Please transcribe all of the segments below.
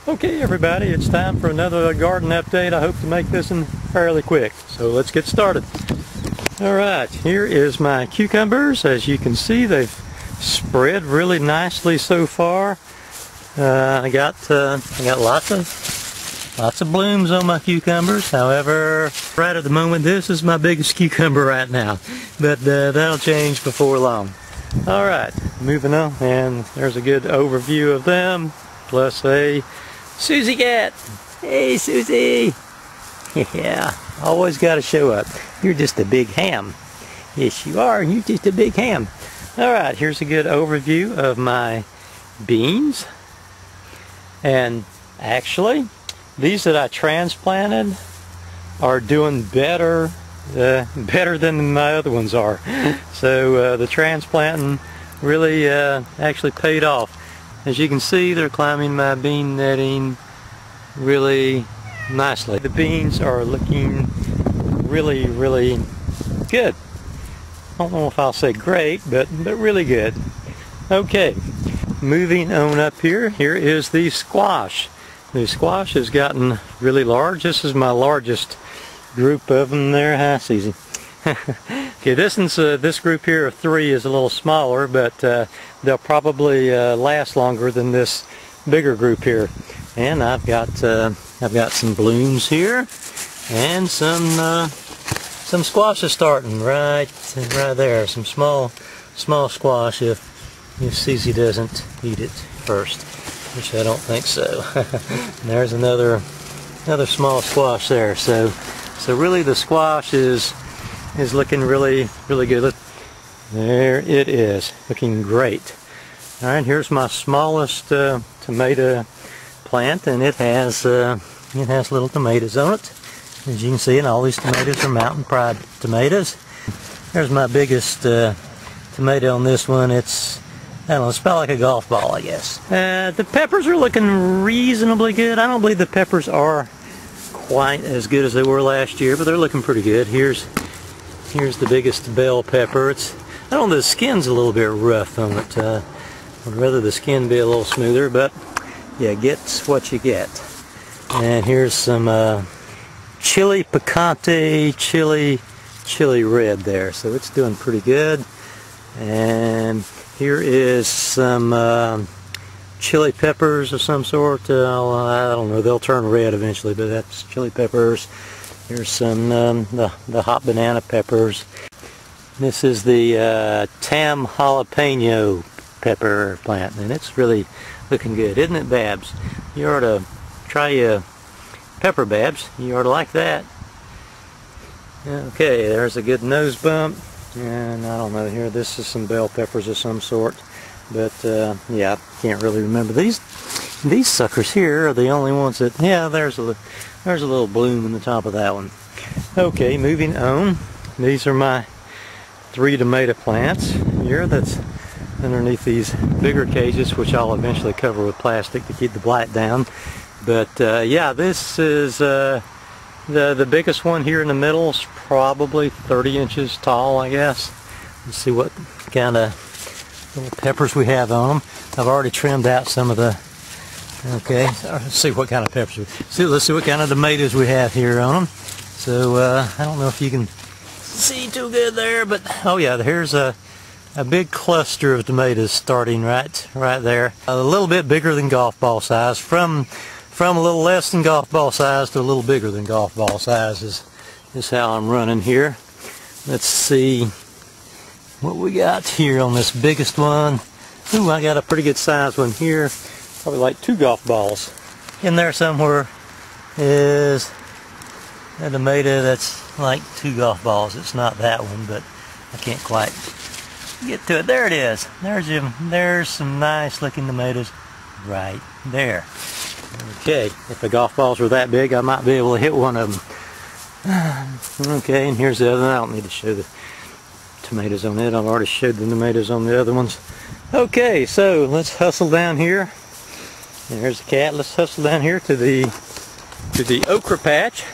Okay everybody, it's time for another garden update. I hope to make this one fairly quick. So let's get started. Alright, here is my cucumbers. As you can see, they've spread really nicely so far. I got lots of blooms on my cucumbers. However, right at the moment, this is my biggest cucumber right now. But that'll change before long. Alright, moving on, and there's a good overview of them. Plus a Susie cat. Hey Susie. Yeah, always got to show up. You're just a big ham. Yes you are, you're just a big ham. Alright, here's a good overview of my beans. And actually, these that I transplanted are doing better than my other ones are. So the transplanting really actually paid off. As you can see, they're climbing my bean netting really nicely. The beans are looking really good. I don't know if I'll say great, but really good. Okay, moving on up here. Here is the squash. The squash has gotten really large. This is my largest group of them there. Hi, Susie. Okay, this group here of 3 is a little smaller, but they'll probably last longer than this bigger group here. And I've got some blooms here, and some squashes starting right there. Some small squash if Susie doesn't eat it first, which I don't think so. And there's another small squash there. So really the squash is looking really good. Look, there it is, looking great. All right, here's my smallest tomato plant, and it has little tomatoes on it, as you can see. And all these tomatoes are Mountain Pride tomatoes. There's my biggest tomato on this one. It's, I don't know, it's about like a golf ball, I guess. The peppers are looking reasonably good. I don't believe the peppers are quite as good as they were last year, but they're looking pretty good. Here's the biggest bell pepper. I don't know, the skin's a little bit rough on it. I'd rather the skin be a little smoother, but yeah, get what you get. And here's some chili picante, chili red there. So it's doing pretty good. And here is some chili peppers of some sort. I don't know, they'll turn red eventually, but that's chili peppers. Here's some the hot banana peppers. This is the Tam jalapeno pepper plant, and it's really looking good, isn't it, Babs? You ought to try a pepper, Babs. You ought to like that. Okay, there's a good nose bump, and I don't know, here this is some bell peppers of some sort, but yeah, I can't really remember. These suckers here are the only ones that, yeah, there's a little bloom in the top of that one. Okay, moving on. These are my 3 tomato plants here that's underneath these bigger cages, which I'll eventually cover with plastic to keep the blight down. But yeah, this is the biggest one here in the middle is probably 30 inches tall, I guess. Let's see what kind of little peppers we have on them. I've already trimmed out some of the. Okay, let's see what kind of peppers. Let's see what kind of tomatoes we have here on them. So I don't know if you can see too good there, but oh yeah, here's a big cluster of tomatoes starting right there. A little bit bigger than golf ball size. From a little less than golf ball size to a little bigger than golf ball size is how I'm running here. Let's see what we got here on this biggest one. Ooh, I got a pretty good size one here. Probably like 2 golf balls. In there somewhere is a tomato that's like 2 golf balls. It's not that one, but I can't quite get to it. There it is. There's some nice looking tomatoes right there. Okay, if the golf balls were that big, I might be able to hit one of them. Okay, and here's the other one. I don't need to show the tomatoes on it. I've already showed the tomatoes on the other ones. Okay, so let's hustle down here. There's the cat. Let's hustle down here to the okra patch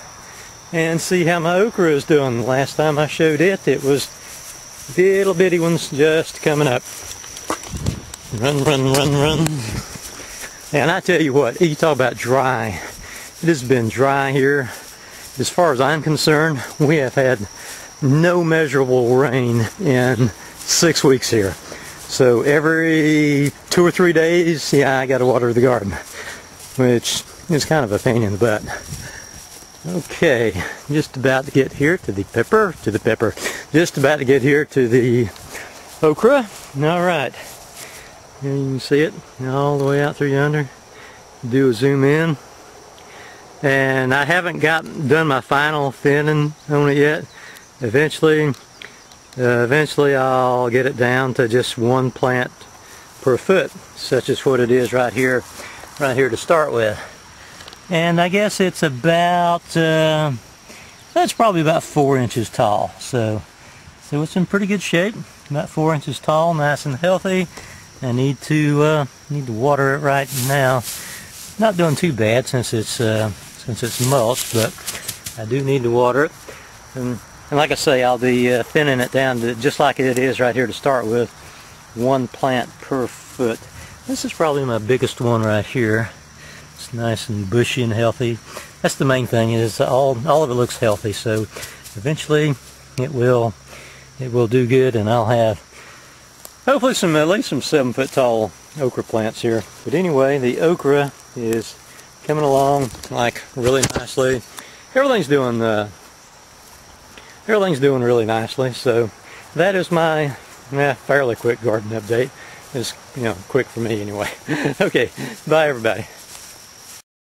and see how my okra is doing. The last time I showed it, it was little bitty ones just coming up. Run, run, run, run. And I tell you what, you talk about dry. It has been dry here. As far as I'm concerned, we have had no measurable rain in 6 weeks here. So every 2 or 3 days, yeah, I got to water the garden, which is kind of a pain in the butt. Okay, just about to get here to the pepper, just about to get here to the okra. All right, here you can see it all the way out through yonder. Do a zoom in. And I haven't done my final thinning on it yet. Eventually I'll get it down to just 1 plant per foot, such as what it is right here to start with. And I guess it's about, that's probably about 4 inches tall. So it's in pretty good shape, about 4 inches tall, nice and healthy. I need to water it right now. Not doing too bad since it's mulched, but I do need to water it. And like I say, I'll be thinning it down to just like it is right here to start with, 1 plant per foot. This is probably my biggest one right here. It's nice and bushy and healthy. That's the main thing, is all of it looks healthy. So eventually it will do good, and I'll have hopefully at least some 7 foot tall okra plants here. But anyway, the okra is coming along like really nicely. Everything's doing really nicely. So that is my fairly quick garden update. It's quick for me anyway. Okay, bye everybody.